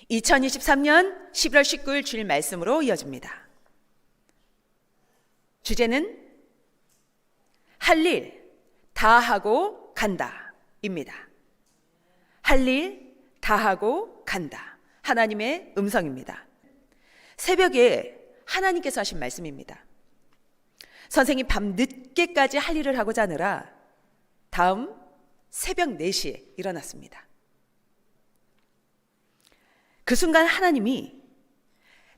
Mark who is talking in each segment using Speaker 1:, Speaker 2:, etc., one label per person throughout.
Speaker 1: 2023년 11월 19일 주일 말씀으로 이어집니다. 주제는 할 일 다 하고 간다 입니다. 할 일 다 하고 간다. 하나님의 음성입니다. 새벽에 하나님께서 하신 말씀입니다. 선생님 밤 늦게까지 할 일을 하고 자느라 다음 새벽 4시에 일어났습니다. 그 순간 하나님이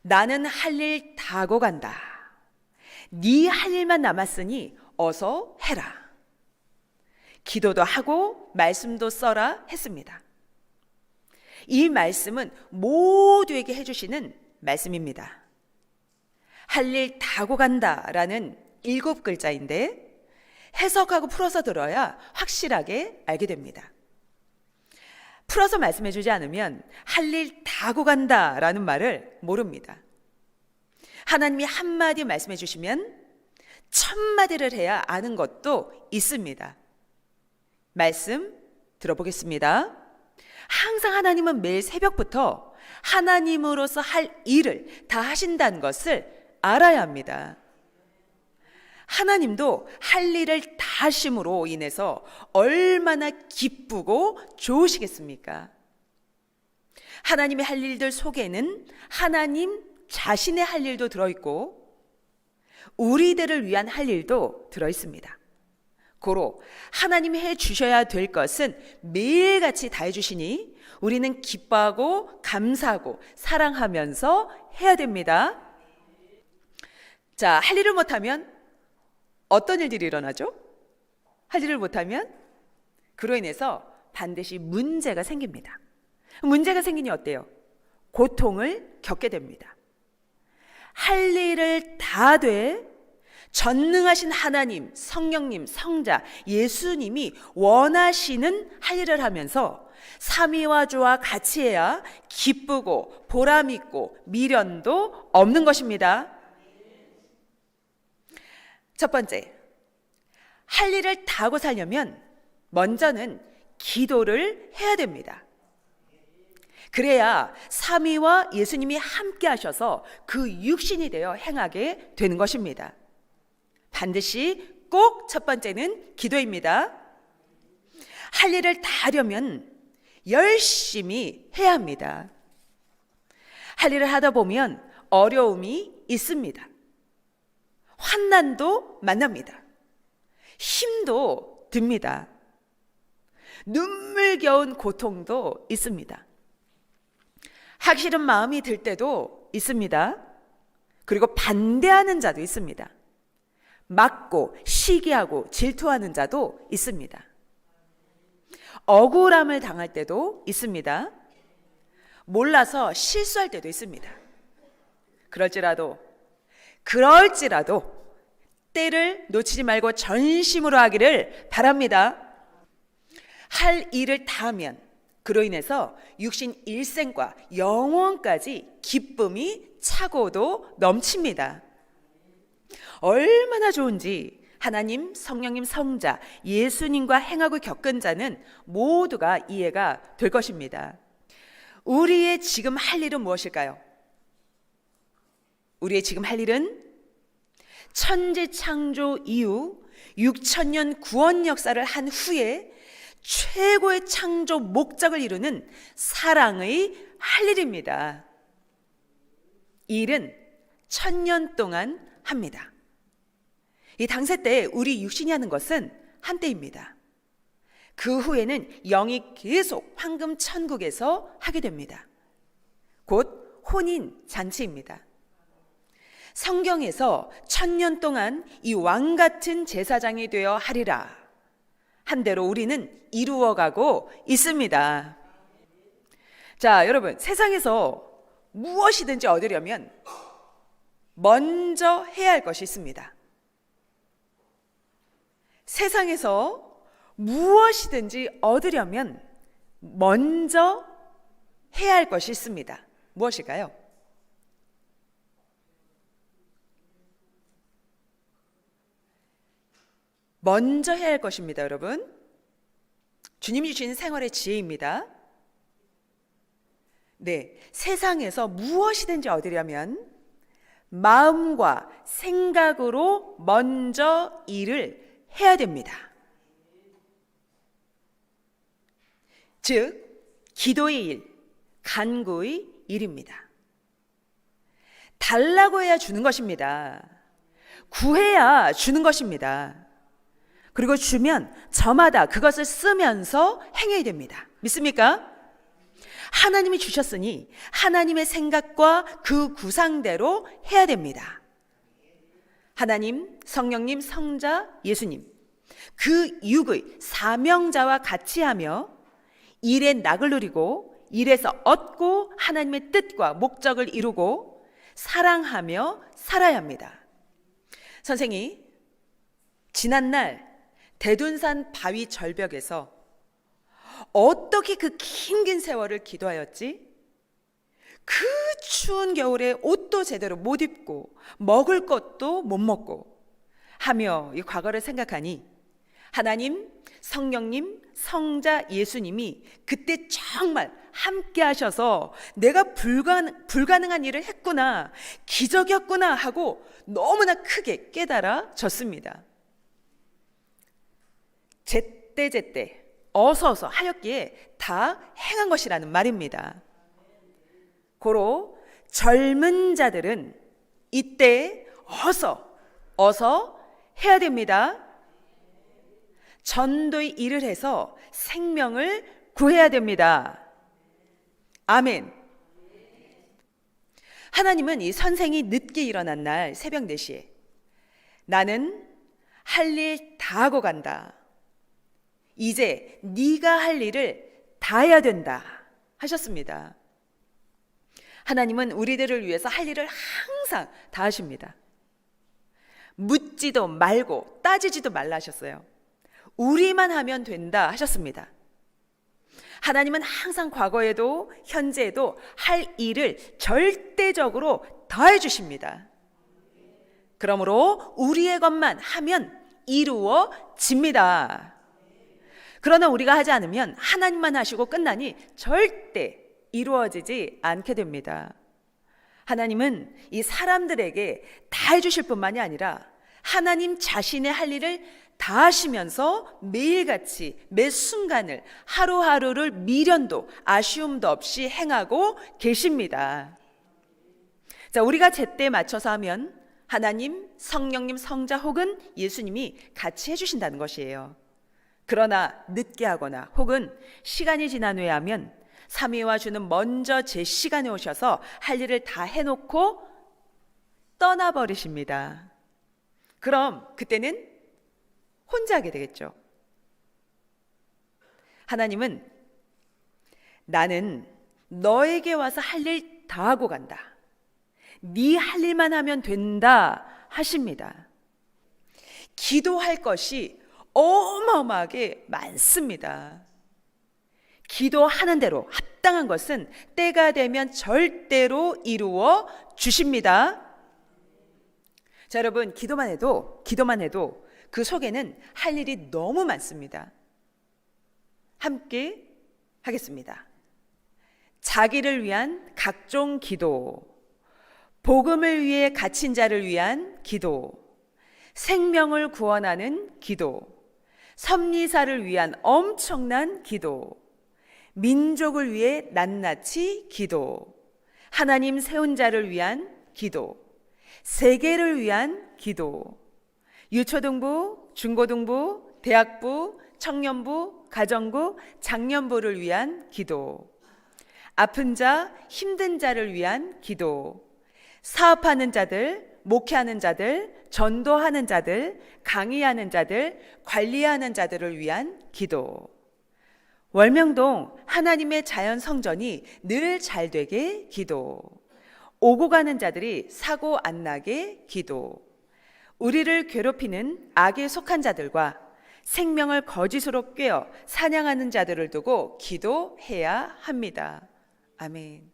Speaker 1: 나는 할 일 다 하고 간다. 네 할 일만 남았으니 어서 해라. 기도도 하고 말씀도 써라 했습니다. 이 말씀은 모두에게 해주시는 말씀입니다. 할 일 다 하고 간다라는 7글자인데 해석하고 풀어서 들어야 확실하게 알게 됩니다. 풀어서 말씀해 주지 않으면 할 일 다 하고 간다라는 말을 모릅니다. 하나님이 한마디 말씀해 주시면 1000마디를 해야 아는 것도 있습니다. 말씀 들어보겠습니다. 항상 하나님은 매일 새벽부터 하나님으로서 할 일을 다 하신다는 것을 알아야 합니다. 하나님도 할 일을 다 하심으로 인해서 얼마나 기쁘고 좋으시겠습니까? 하나님의 할 일들 속에는 하나님 자신의 할 일도 들어있고 우리들을 위한 할 일도 들어있습니다. 고로 하나님이 해주셔야 될 것은 매일같이 다 해주시니 우리는 기뻐하고 감사하고 사랑하면서 해야 됩니다. 자, 할 일을 못하면 어떤 일들이 일어나죠? 할 일을 못하면 그로 인해서 반드시 문제가 생깁니다. 문제가 생기니 어때요? 고통을 겪게 됩니다. 할 일을 다 돼 전능하신 하나님, 성령님, 성자, 예수님이 원하시는 할 일을 하면서 삼위와주와 같이 해야 기쁘고 보람있고 미련도 없는 것입니다. 첫 번째, 할 일을 다 하고 살려면 먼저는 기도를 해야 됩니다. 그래야 삼위와 예수님이 함께 하셔서 그 육신이 되어 행하게 되는 것입니다. 반드시 꼭 첫 번째는 기도입니다. 할 일을 다 하려면 열심히 해야 합니다. 할 일을 하다 보면 어려움이 있습니다. 환난도 만납니다. 힘도 듭니다. 눈물겨운 고통도 있습니다. 하기 싫은 마음이 들 때도 있습니다. 그리고 반대하는 자도 있습니다. 막고 시기하고 질투하는 자도 있습니다. 억울함을 당할 때도 있습니다. 몰라서 실수할 때도 있습니다. 그럴지라도 때를 놓치지 말고 전심으로 하기를 바랍니다. 할 일을 다 하면 그로 인해서 육신 일생과 영원까지 기쁨이 차고도 넘칩니다. 얼마나 좋은지 하나님, 성령님, 성자, 예수님과 행하고 겪은 자는 모두가 이해가 될 것입니다. 우리의 지금 할 일은 무엇일까요? 우리의 지금 할 일은 천지 창조 이후 6000년 구원 역사를 한 후에 최고의 창조 목적을 이루는 사랑의 할 일입니다. 이 일은 1000년 동안 합니다. 이 당세 때 우리 육신이 하는 것은 한때입니다. 그 후에는 영이 계속 황금 천국에서 하게 됩니다. 곧 혼인 잔치입니다. 성경에서 1000년 동안 이 왕 같은 제사장이 되어 하리라 한 대로 우리는 이루어가고 있습니다. 자, 여러분, 세상에서 무엇이든지 얻으려면 먼저 해야 할 것이 있습니다. 세상에서 무엇이든지 얻으려면 먼저 해야 할 것이 있습니다. 무엇일까요? 먼저 해야 할 것입니다, 여러분. 주님이 주신 생활의 지혜입니다. 네, 세상에서 무엇이든지 얻으려면 마음과 생각으로 먼저 일을 해야 됩니다. 즉, 기도의 일, 간구의 일입니다. 달라고 해야 주는 것입니다. 구해야 주는 것입니다. 그리고 주면 저마다 그것을 쓰면서 행해야 됩니다. 믿습니까? 하나님이 주셨으니 하나님의 생각과 그 구상대로 해야 됩니다. 하나님, 성령님, 성자, 예수님, 그 육의 사명자와 같이 하며 일의 낙을 누리고 일에서 얻고 하나님의 뜻과 목적을 이루고 사랑하며 살아야 합니다. 선생이 지난날 대둔산 바위 절벽에서 어떻게 그 긴 세월을 기도하였지? 그 추운 겨울에 옷도 제대로 못 입고 먹을 것도 못 먹고 하며 이 과거를 생각하니 하나님, 성령님, 성자 예수님이 그때 정말 함께 하셔서 내가 불가능한 일을 했구나, 기적이었구나 하고 너무나 크게 깨달아졌습니다. 제때 어서 하였기에 다 행한 것이라는 말입니다. 고로 젊은 자들은 이때 어서 해야 됩니다. 전도의 일을 해서 생명을 구해야 됩니다. 아멘. 하나님은 이 선생이 늦게 일어난 날 새벽 4시에 나는 할 일 다 하고 간다. 이제 네가 할 일을 다 해야 된다 하셨습니다. 하나님은 우리들을 위해서 할 일을 항상 다 하십니다. 묻지도 말고 따지지도 말라 하셨어요. 우리만 하면 된다 하셨습니다. 하나님은 항상 과거에도 현재에도 할 일을 절대적으로 더해 주십니다. 그러므로 우리의 것만 하면 이루어집니다. 그러나 우리가 하지 않으면 하나님만 하시고 끝나니 절대 이루어지지 않게 됩니다. 하나님은 이 사람들에게 다 해주실 뿐만이 아니라 하나님 자신의 할 일을 다 하시면서 매일같이 매 순간을 하루하루를 미련도 아쉬움도 없이 행하고 계십니다. 자, 우리가 제때에 맞춰서 하면 하나님, 성령님, 성자 혹은 예수님이 같이 해주신다는 것이에요. 그러나 늦게 하거나 혹은 시간이 지난 후에 하면 삼위와 주는 먼저 제 시간에 오셔서 할 일을 다 해놓고 떠나버리십니다. 그럼 그때는 혼자 하게 되겠죠. 하나님은 나는 너에게 와서 할 일 다 하고 간다. 네 할 일만 하면 된다 하십니다. 기도할 것이 어마어마하게 많습니다. 기도하는 대로 합당한 것은 때가 되면 절대로 이루어 주십니다. 자, 여러분, 기도만 해도 그 속에는 할 일이 너무 많습니다. 함께 하겠습니다. 자기를 위한 각종 기도, 복음을 위해 갇힌 자를 위한 기도, 생명을 구원하는 기도, 섭리사를 위한 엄청난 기도, 민족을 위해 낱낱이 기도, 하나님 세운 자를 위한 기도, 세계를 위한 기도, 유초등부, 중고등부, 대학부, 청년부, 가정부, 장년부를 위한 기도, 아픈 자, 힘든 자를 위한 기도, 사업하는 자들, 목회하는 자들, 전도하는 자들, 강의하는 자들, 관리하는 자들을 위한 기도. 월명동 하나님의 자연 성전이 늘 잘되게 기도. 오고 가는 자들이 사고 안 나게 기도. 우리를 괴롭히는 악에 속한 자들과 생명을 거짓으로 꿰어 사냥하는 자들을 두고 기도해야 합니다. 아멘.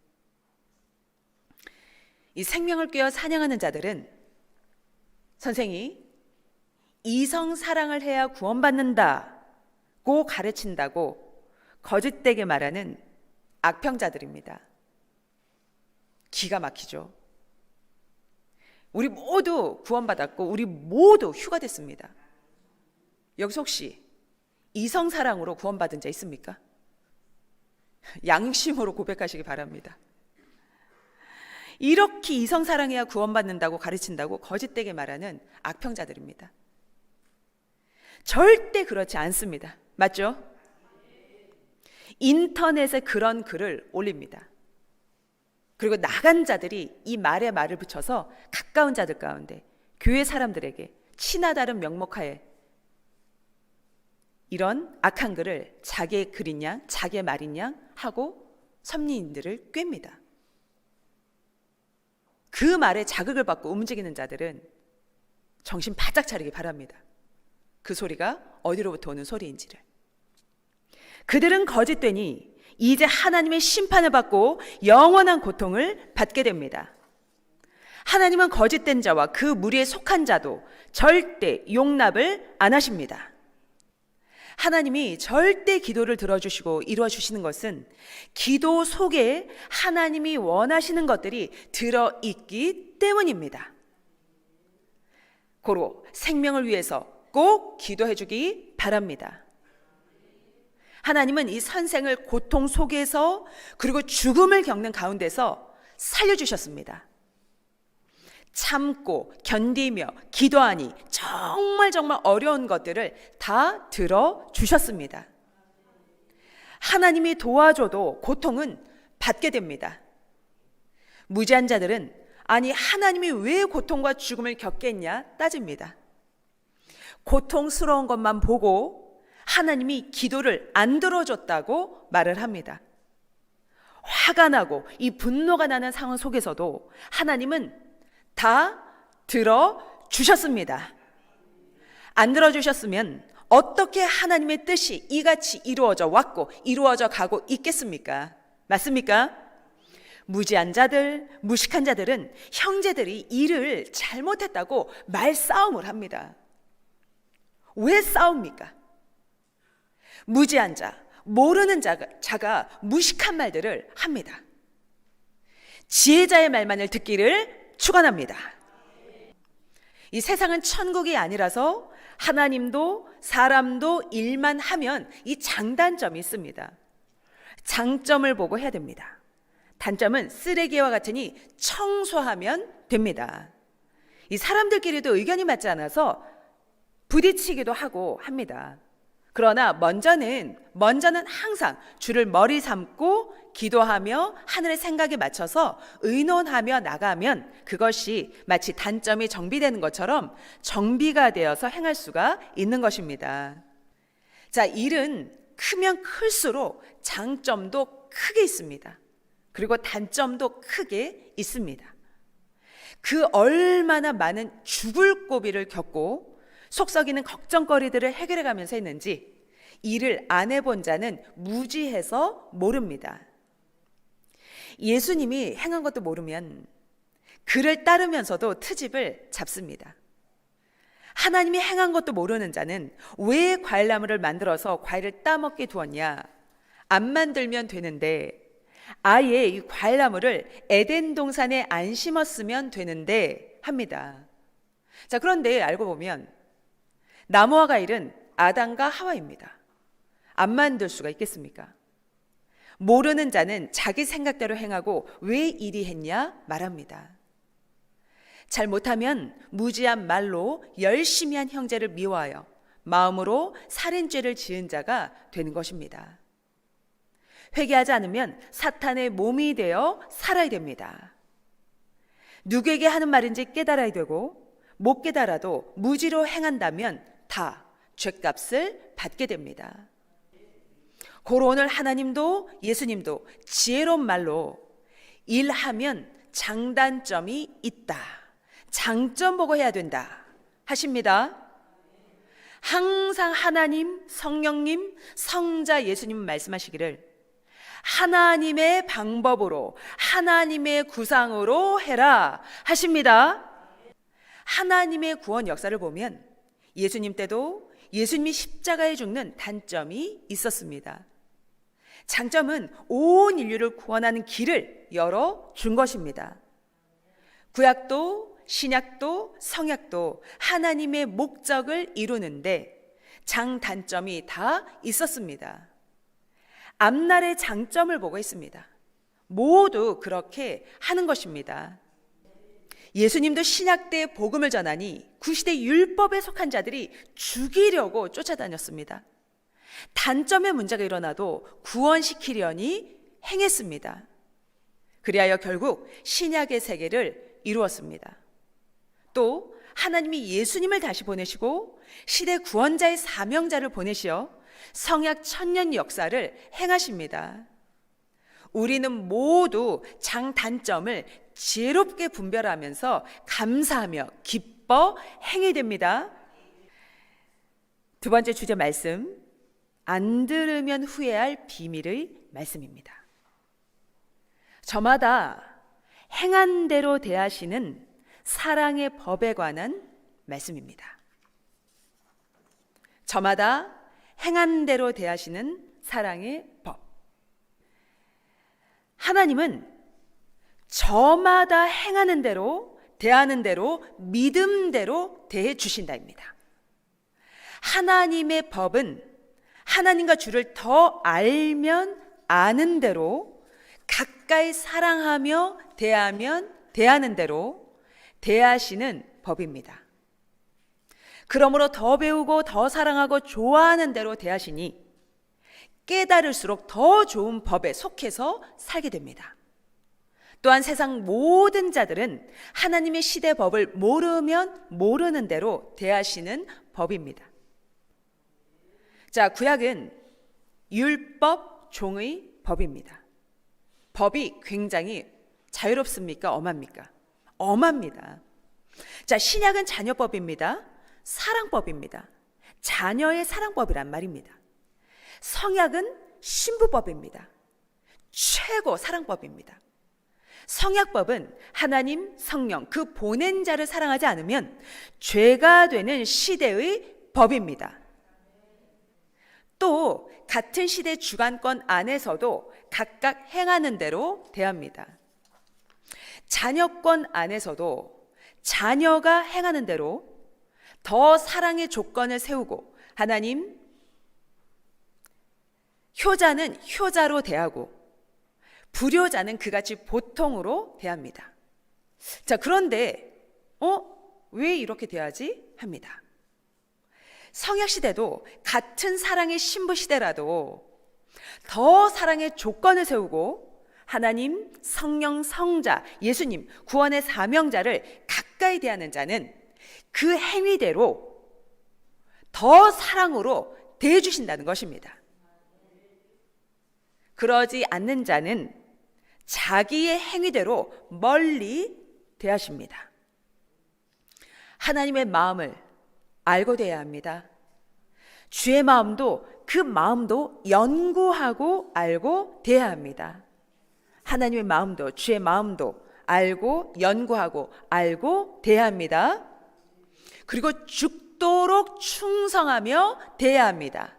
Speaker 1: 이 생명을 꿰어 사냥하는 자들은 선생이 이성 사랑을 해야 구원받는다고 가르친다고 거짓되게 말하는 악평자들입니다. 기가 막히죠. 우리 모두 구원받았고 우리 모두 휴가 됐습니다. 여기서 혹시 이성사랑으로 구원받은 자 있습니까? 양심으로 고백하시기 바랍니다. 이렇게 이성사랑해야 구원받는다고 가르친다고 거짓되게 말하는 악평자들입니다. 절대 그렇지 않습니다. 맞죠? 인터넷에 그런 글을 올립니다. 그리고 나간 자들이 이 말에 말을 붙여서 가까운 자들 가운데 교회 사람들에게 친하다는 명목하에 이런 악한 글을 자기의 글인 양 자기의 말인 양 하고 선민들을 꿰입니다. 그 말에 자극을 받고 움직이는 자들은 정신 바짝 차리기 바랍니다. 그 소리가 어디로부터 오는 소리인지를. 그들은 거짓되니 이제 하나님의 심판을 받고 영원한 고통을 받게 됩니다. 하나님은 거짓된 자와 그 무리에 속한 자도 절대 용납을 안 하십니다. 하나님이 절대 기도를 들어주시고 이루어주시는 것은 기도 속에 하나님이 원하시는 것들이 들어있기 때문입니다. 고로 생명을 위해서 꼭 기도해주기 바랍니다. 하나님은 이 선생을 고통 속에서 그리고 죽음을 겪는 가운데서 살려주셨습니다. 참고 견디며 기도하니 정말 어려운 것들을 다 들어주셨습니다. 하나님이 도와줘도 고통은 받게 됩니다. 무지한 자들은 아니 하나님이 왜 고통과 죽음을 겪겠냐 따집니다. 고통스러운 것만 보고 하나님이 기도를 안 들어줬다고 말을 합니다. 화가 나고 이 분노가 나는 상황 속에서도 하나님은 다 들어주셨습니다. 안 들어주셨으면 어떻게 하나님의 뜻이 이같이 이루어져 왔고 이루어져 가고 있겠습니까? 맞습니까? 무지한 자들, 무식한 자들은 형제들이 일을 잘못했다고 말싸움을 합니다. 왜 싸웁니까? 무지한 자, 모르는 자가 무식한 말들을 합니다. 지혜자의 말만을 듣기를 축원합니다. 이 세상은 천국이 아니라서 하나님도 사람도 일만 하면 이 장단점이 있습니다. 장점을 보고 해야 됩니다. 단점은 쓰레기와 같으니 청소하면 됩니다. 이 사람들끼리도 의견이 맞지 않아서 부딪히기도 하고 합니다. 그러나 먼저는 항상 주를 머리 삼고 기도하며 하늘의 생각에 맞춰서 의논하며 나가면 그것이 마치 단점이 정비되는 것처럼 정비가 되어서 행할 수가 있는 것입니다. 자, 일은 크면 클수록 장점도 크게 있습니다. 그리고 단점도 크게 있습니다. 그 얼마나 많은 죽을 고비를 겪고 속 썩이는 걱정거리들을 해결해 가면서 했는지 일을 안 해본 자는 무지해서 모릅니다. 예수님이 행한 것도 모르면 그를 따르면서도 트집을 잡습니다. 하나님이 행한 것도 모르는 자는 왜 과일나무를 만들어서 과일을 따먹게 두었냐? 안 만들면 되는데 아예 이 과일나무를 에덴 동산에 안 심었으면 되는데 합니다. 자, 그런데 알고 보면 나무와 과일은 아담과 하와입니다. 안 만들 수가 있겠습니까? 모르는 자는 자기 생각대로 행하고 왜 이리 했냐 말합니다. 잘못하면 무지한 말로 열심히 한 형제를 미워하여 마음으로 살인죄를 지은 자가 되는 것입니다. 회개하지 않으면 사탄의 몸이 되어 살아야 됩니다. 누구에게 하는 말인지 깨달아야 되고 못 깨달아도 무지로 행한다면 다 죗값을 받게 됩니다. 고로 오늘 하나님도 예수님도 지혜로운 말로 일하면 장단점이 있다, 장점 보고 해야 된다 하십니다. 항상 하나님, 성령님, 성자 예수님 말씀하시기를 하나님의 방법으로 하나님의 구상으로 해라 하십니다. 하나님의 구원 역사를 보면 예수님 때도 예수님이 십자가에 죽는 단점이 있었습니다. 장점은 온 인류를 구원하는 길을 열어준 것입니다. 구약도 신약도 성약도 하나님의 목적을 이루는데 장단점이 다 있었습니다. 앞날의 장점을 보고 있습니다. 모두 그렇게 하는 것입니다. 예수님도 신약 때 복음을 전하니 구시대 율법에 속한 자들이 죽이려고 쫓아다녔습니다. 단점의 문제가 일어나도 구원시키려니 행했습니다. 그리하여 결국 신약의 세계를 이루었습니다. 또 하나님이 예수님을 다시 보내시고 시대 구원자의 사명자를 보내시어 성약 천년 역사를 행하십니다. 우리는 모두 장단점을 지혜롭게 분별하면서 감사하며 기뻐 행해야 됩니다. 두 번째 주제 말씀, 안 들으면 후회할 비밀의 말씀입니다. 저마다 행한 대로 대하시는 사랑의 법에 관한 말씀입니다. 저마다 행한 대로 대하시는 사랑의 법. 하나님은 저마다 행하는 대로, 대하는 대로, 믿음대로 대해 주신다입니다. 하나님의 법은 하나님과 주를 더 알면 아는 대로, 가까이 사랑하며 대하면 대하는 대로 대하시는 법입니다. 그러므로 더 배우고 더 사랑하고 좋아하는 대로 대하시니 깨달을수록 더 좋은 법에 속해서 살게 됩니다. 또한 세상 모든 자들은 하나님의 시대 법을 모르면 모르는 대로 대하시는 법입니다. 자, 구약은 율법 종의 법입니다. 법이 굉장히 자유롭습니까? 엄합니까? 엄합니다. 자, 신약은 자녀법입니다. 사랑법입니다. 자녀의 사랑법이란 말입니다. 성약은 신부법입니다. 최고 사랑법입니다. 성약법은 하나님, 성령, 그 보낸 자를 사랑하지 않으면 죄가 되는 시대의 법입니다. 또 같은 시대 주관권 안에서도 각각 행하는 대로 대합니다. 자녀권 안에서도 자녀가 행하는 대로 더 사랑의 조건을 세우고 하나님, 효자는 효자로 대하고 불효자는 그같이 보통으로 대합니다. 자, 그런데 왜 이렇게 대하지? 합니다. 성약시대도 같은 사랑의 신부시대라도 더 사랑의 조건을 세우고 하나님, 성령, 성자, 예수님, 구원의 사명자를 가까이 대하는 자는 그 행위대로 더 사랑으로 대해주신다는 것입니다. 그러지 않는 자는 자기의 행위대로 멀리 대하십니다. 하나님의 마음을 알고 대해야 합니다. 주의 마음도 그 마음도 연구하고 알고 대해야 합니다. 하나님의 마음도 주의 마음도 알고 연구하고 알고 대해야 합니다. 그리고 죽도록 충성하며 대해야 합니다.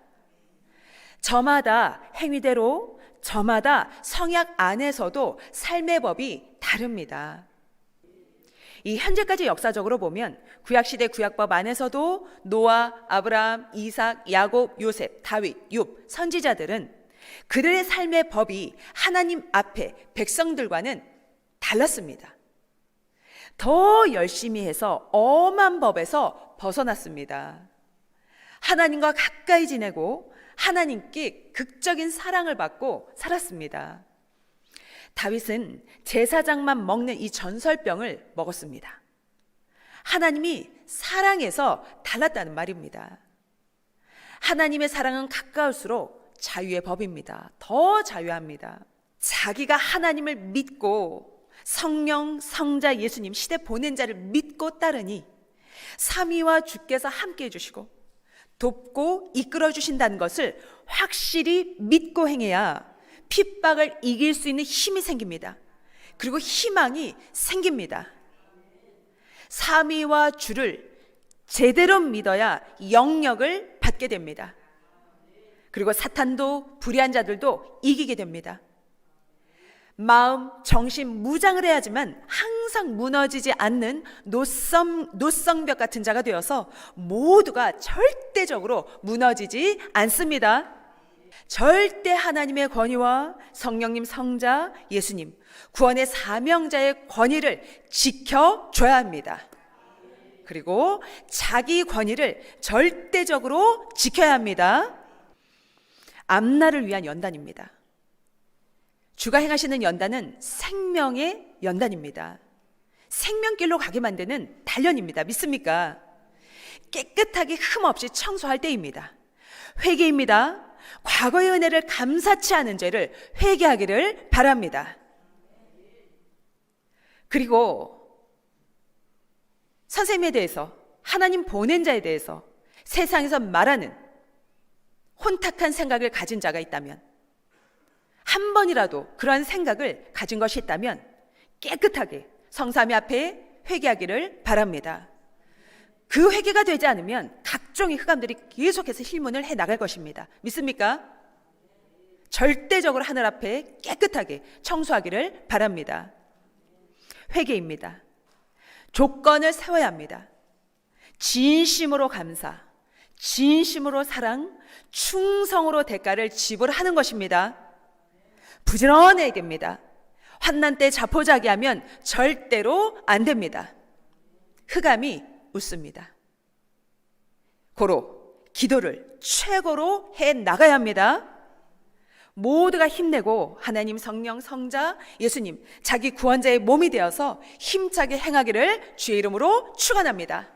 Speaker 1: 저마다 행위대로 저마다 성약 안에서도 삶의 법이 다릅니다. 이 현재까지 역사적으로 보면 구약시대 구약법 안에서도 노아, 아브라함, 이삭, 야곱, 요셉, 다윗, 욥, 선지자들은 그들의 삶의 법이 하나님 앞에 백성들과는 달랐습니다. 더 열심히 해서 엄한 법에서 벗어났습니다. 하나님과 가까이 지내고 하나님께 극적인 사랑을 받고 살았습니다. 다윗은 제사장만 먹는 이 전설병을 먹었습니다. 하나님이 사랑해서 달랐다는 말입니다. 하나님의 사랑은 가까울수록 자유의 법입니다. 더 자유합니다. 자기가 하나님을 믿고 성령, 성자, 예수님, 시대 보낸 자를 믿고 따르니 삼위와 주께서 함께 해주시고 돕고 이끌어 주신다는 것을 확실히 믿고 행해야 핍박을 이길 수 있는 힘이 생깁니다. 그리고 희망이 생깁니다. 삼위와 주를 제대로 믿어야 영역을 받게 됩니다. 그리고 사탄도 불의한 자들도 이기게 됩니다. 마음, 정신 무장을 해야지만 항상 무너지지 않는 노성벽 같은 자가 되어서 모두가 절대적으로 무너지지 않습니다. 절대 하나님의 권위와 성령님, 성자, 예수님, 구원의 사명자의 권위를 지켜줘야 합니다. 그리고 자기 권위를 절대적으로 지켜야 합니다. 앞날을 위한 연단입니다. 주가 행하시는 연단은 생명의 연단입니다. 생명길로 가게 만드는 단련입니다. 믿습니까? 깨끗하게 흠없이 청소할 때입니다. 회개입니다. 과거의 은혜를 감사치 않은 죄를 회개하기를 바랍니다. 그리고 선생님에 대해서, 하나님 보낸 자에 대해서 세상에서 말하는 혼탁한 생각을 가진 자가 있다면, 한 번이라도 그러한 생각을 가진 것이 있다면 깨끗하게 성삼위 앞에 회개하기를 바랍니다. 그 회개가 되지 않으면 각종의 흑암들이 계속해서 힐문을 해 나갈 것입니다. 믿습니까? 절대적으로 하늘 앞에 깨끗하게 청소하기를 바랍니다. 회개입니다. 조건을 세워야 합니다. 진심으로 감사, 진심으로 사랑, 충성으로 대가를 지불하는 것입니다. 부지런해야 됩니다. 환난 때 자포자기하면 절대로 안 됩니다. 흑암이 웃습니다. 고로 기도를 최고로 해 나가야 합니다. 모두가 힘내고 하나님, 성령, 성자, 예수님, 자기 구원자의 몸이 되어서 힘차게 행하기를 주의 이름으로 축원합니다.